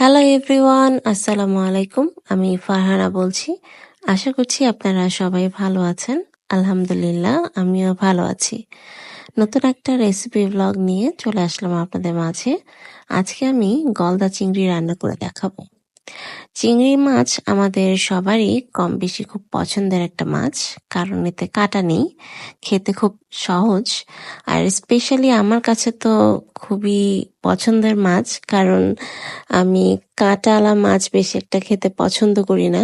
Hello everyone, আসসালামু আলাইকুম। আমি ফারহানা বলছি। আশা করছি আপনারা সবাই ভালো আছেন। আলহামদুলিল্লাহ, আমিও ভালো আছি। নতুন একটা রেসিপি ব্লগ নিয়ে চলে আসলাম আপনাদের মাঝে। আজকে আমি গলদা চিংড়ি রান্না করে দেখাবো। চিংড়ি মাছ আমাদের সবারই কম বেশি খুব পছন্দের একটা মাছ, কারণ এতে কাঁটা নেই, খেতে খুব সহজ। আর স্পেশালি আমার কাছে তো খুবই পছন্দের মাছ, কারণ আমি কাঁটাওয়ালা মাছ বেশি একটা খেতে পছন্দ করি না।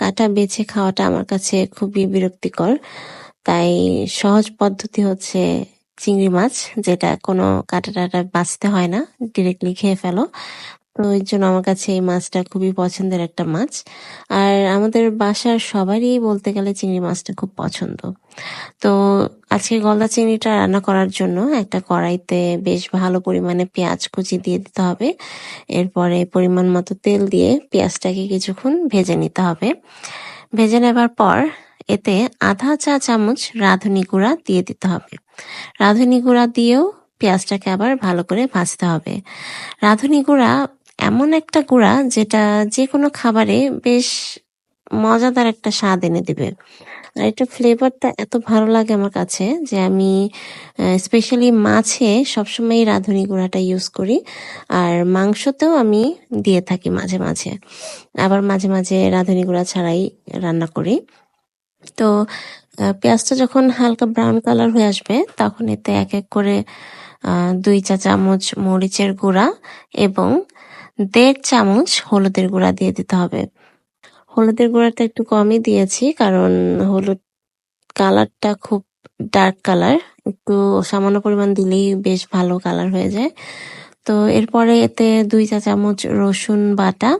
কাঁটা বেছে খাওয়াটা আমার কাছে খুবই বিরক্তিকর। তাই সহজ পদ্ধতি হচ্ছে চিংড়ি মাছ, যেটা কোনো কাঁটা টাটা বাছতে হয় না, ডিরেক্টলি খেয়ে ফেলো। তো এর জন্য আমার কাছে এই মাছটা খুবই পছন্দের একটা মাছ। আর আমাদের বাসার সবারই বলতে গেলে চিংড়ি মাছটা খুব পছন্দ। তো আজকে গলদা চিংড়িটা রান্না করার জন্য একটা কড়াইতে বেশ ভালো পরিমাণে পেঁয়াজ কুচি দিয়ে দিতে হবে। এরপরে পরিমাণ মতো তেল দিয়ে পেঁয়াজটাকে কিছুক্ষণ ভেজে নিতে হবে। ভেজে নেবার পর এতে আধা চা চামচ রাঁধুনি গুঁড়া দিয়ে দিতে হবে। রাঁধুনি গুঁড়া দিয়েও পেঁয়াজটাকে আবার ভালো করে ভাজতে হবে। রাঁধুনি গুঁড়া এমন একটা গুঁড়া যেটা যে কোনো খাবারে বেশ মজাদার একটা স্বাদ এনে দিবে। আর এটা ফ্লেভারটা এত ভালো লাগে আমার কাছে যে আমি স্পেশালি মাছে সবসময় রাঁধুনি গুঁড়াটা ইউজ করি। আর মাংসতেও আমি দিয়ে থাকি মাঝে মাঝে, আবার মাঝে মাঝে রাঁধুনি গুঁড়া ছাড়াই রান্না করি। তো পেঁয়াজটা যখন হালকা ব্রাউন কালার হয়ে আসবে তখন এতে এক এক করে 2 চা চামচ মরিচের গুঁড়া এবং 1.5 চামচ হলুদের গুঁড়া দিয়ে দিতে হবে। হলুদের গুঁড়াটা একটু কমই দিয়েছি, কারণ হলুদ কালারটা খুব ডার্ক কালার, একটু সামান্য পরিমাণ দিলেই বেশ ভালো কালার হয়ে যায়। তো এরপরে এতে 2 চা চামচ রসুন বাটা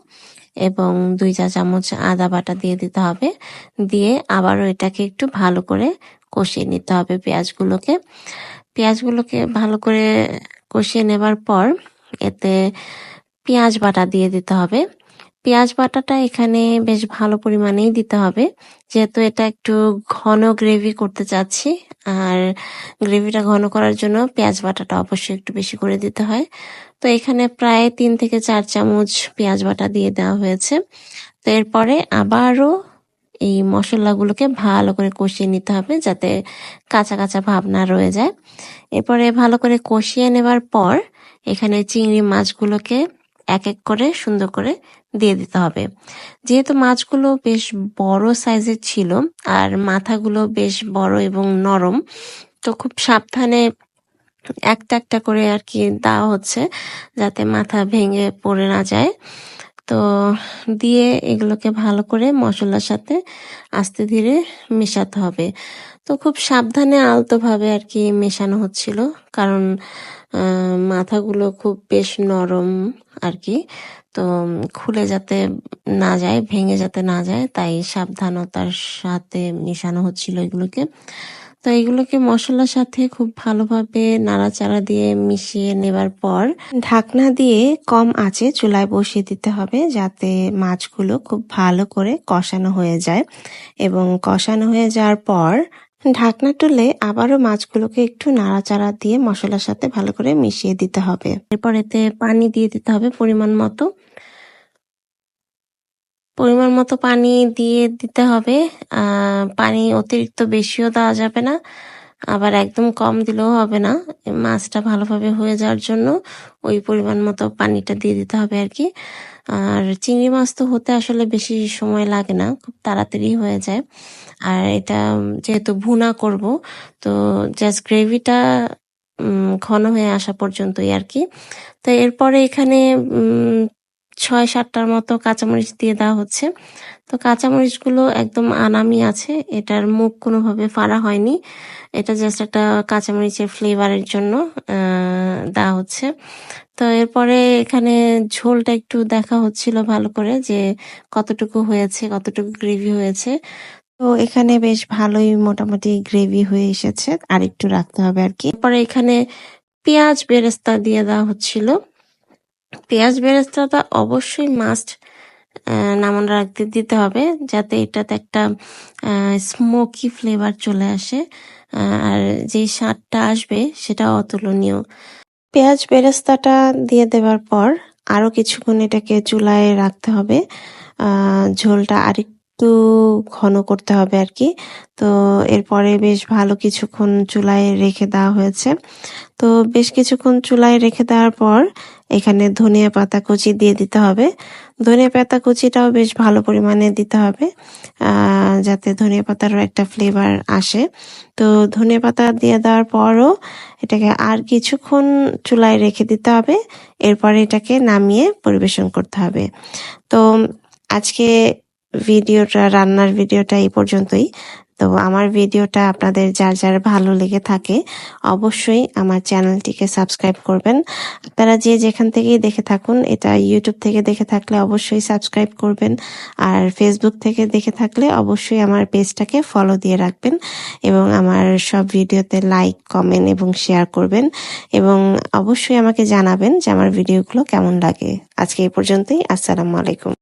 এবং 2 চা চামচ আদা বাটা দিয়ে দিতে হবে। দিয়ে আবারও এটাকে একটু ভালো করে কষিয়ে নিতে হবে পেঁয়াজগুলোকে ভালো করে কষিয়ে নেবার পর এতে পেঁয়াজ বাটা দিয়ে দিতে হবে। পেঁয়াজ বাটাটা এখানে বেশ ভালো পরিমাণেই দিতে হবে, যেহেতু এটা একটু ঘন গ্রেভি করতে চাচ্ছি। আর গ্রেভিটা ঘন করার জন্য পেঁয়াজ বাটাটা অবশ্যই একটু বেশি করে দিতে হয়। তো এখানে প্রায় 3 থেকে 4 চামচ পেঁয়াজ বাটা দিয়ে দেওয়া হয়েছে। তো এরপরে আবারও এই মশলাগুলোকে ভালো করে কষিয়ে নিতে হবে, যাতে কাঁচা কাঁচা ভাব না রয়ে যায়। এরপরে ভালো করে কষিয়ে নেবার পর এখানে চিংড়ি মাছগুলোকে এক এক করে সুন্দর করে দিয়ে দিতে হবে। যেহেতু মাছগুলো বেশ বড় সাইজের ছিল আর মাথাগুলো বেশ বড় এবং নরম, তো খুব সাবধানে একটা একটা করে আর কি দেওয়া হচ্ছে, যাতে মাথা ভেঙে পড়ে না যায়। তো দিয়ে এগুলোকে ভালো করে মশলার সাথে আস্তে ধীরে মেশাতে হবে। তো খুব সাবধানে আলতোভাবে আর কি মেশানো হচ্ছিল, কারণ মাথাগুলো খুব বেশ নরম আর কি। তো খুলে যাতে না যায়, ভেঙে যাতে না যায়, তাই সাবধানতার সাথে মেশানো হচ্ছিল এগুলোকে। তো এগুলোকে মশলার সাথে খুব ভালোভাবে নাড়াচাড়া দিয়ে মিশিয়ে নেবার পর ঢাকনা দিয়ে কম আঁচে চুলায় বসিয়ে দিতে হবে, যাতে মাছগুলো খুব ভালো করে কষানো হয়ে যায়। এবং কষানো হয়ে যাওয়ার পর ঢাকনা তুলে আবারও মাছগুলোকে একটু নাড়াচাড়া দিয়ে মশলার সাথে ভালো করে মিশিয়ে দিতে হবে। এরপর এতে পানি দিয়ে দিতে হবে পরিমাণ মতো পানি দিয়ে দিতে হবে। পানি অতিরিক্ত বেশিও দেওয়া যাবে না, আবার একদম কম দিলেও হবে না। মাছটা ভালোভাবে হয়ে যাওয়ার জন্য ওই পরিমাণ মতো পানিটা দিয়ে দিতে হবে আর কি। আর চিংড়ি মাছ তো হতে আসলে বেশি সময় লাগে না, খুব তাড়াতাড়ি হয়ে যায়। আর এটা যেহেতু ভুনা করব, তো জাস্ট গ্রেভিটা ঘন হয়ে আসা পর্যন্তই আর কি। তো এরপরে এখানে 6-7টার মতো কাঁচামরিচ দিয়ে দেওয়া হচ্ছে। তো কাঁচামরিচগুলো একদম আনামি আছে, এটার মুখ কোনোভাবে ফাড়া হয়নি। এটা জাস্ট একটা কাঁচামরিচের ফ্লেভারের জন্য দেওয়া হচ্ছে। তো এরপরে এখানে ঝোলটা একটু দেখা হচ্ছিল ভালো করে, যে কতটুকু হয়েছে, কতটুকু গ্রেভি হয়েছে। তো এখানে বেশ ভালোই মোটামুটি গ্রেভি হয়ে এসেছে, আর একটু রাখতে হবে আর কি। এরপরে এখানে পেঁয়াজ বেরেস্তা দিয়ে দেওয়া হচ্ছিল। পেঁয়াজ বেরেস্তাটা অবশ্যই মাস্ট নামানোর আগে দিতে হবে, যাতে এটাতে একটা স্মোকি ফ্লেভার চলে আসে। আর যে স্বাদটা আসবে সেটা অতুলনীয়। পেঁয়াজ বেরেস্তাটা দিয়ে দেওয়ার পর আরো কিছুক্ষণ এটাকে চুলায় রাখতে হবে। ঝোলটা আরেকটু ঘন করতে হবে আর কি। তো এরপরে বেশ ভালো কিছুক্ষণ চুলায় রেখে দেওয়া হয়েছে। তো বেশ কিছুক্ষণ চুলায় রেখে দেওয়ার পর এখানে ধনিয়া পাতা কুচি দিয়ে দিতে হবে। ধনিয়া পাতা কুচিটাও বেশ ভালো পরিমাণে দিতে হবে, যাতে ধনিয়া পাতারও একটা ফ্লেভার আসে। তো ধনিয়া পাতা দিয়ে দেওয়ার পরও এটাকে আর কিছুক্ষণ চুলায় রেখে দিতে হবে। এরপরে এটাকে নামিয়ে পরিবেশন করতে হবে। তো আজকে রান্নার ভিডিওটা এই পর্যন্তই। তো আমার ভিডিওটা আপনাদের যার ভালো লেগে থাকে অবশ্যই আমার চ্যানেলটিকে সাবস্ক্রাইব করবেন। আপনারা যে যেখান থেকেই দেখে থাকুন, এটা ইউটিউব থেকে দেখে থাকলে অবশ্যই সাবস্ক্রাইব করবেন, আর ফেসবুক থেকে দেখে থাকলে অবশ্যই আমার পেজটাকে ফলো দিয়ে রাখবেন এবং আমার সব ভিডিওতে লাইক, কমেন্ট এবং শেয়ার করবেন এবং অবশ্যই আমাকে জানাবেন যে আমার ভিডিওগুলো কেমন লাগে। আজকে এই পর্যন্তই। আসসালামু আলাইকুম।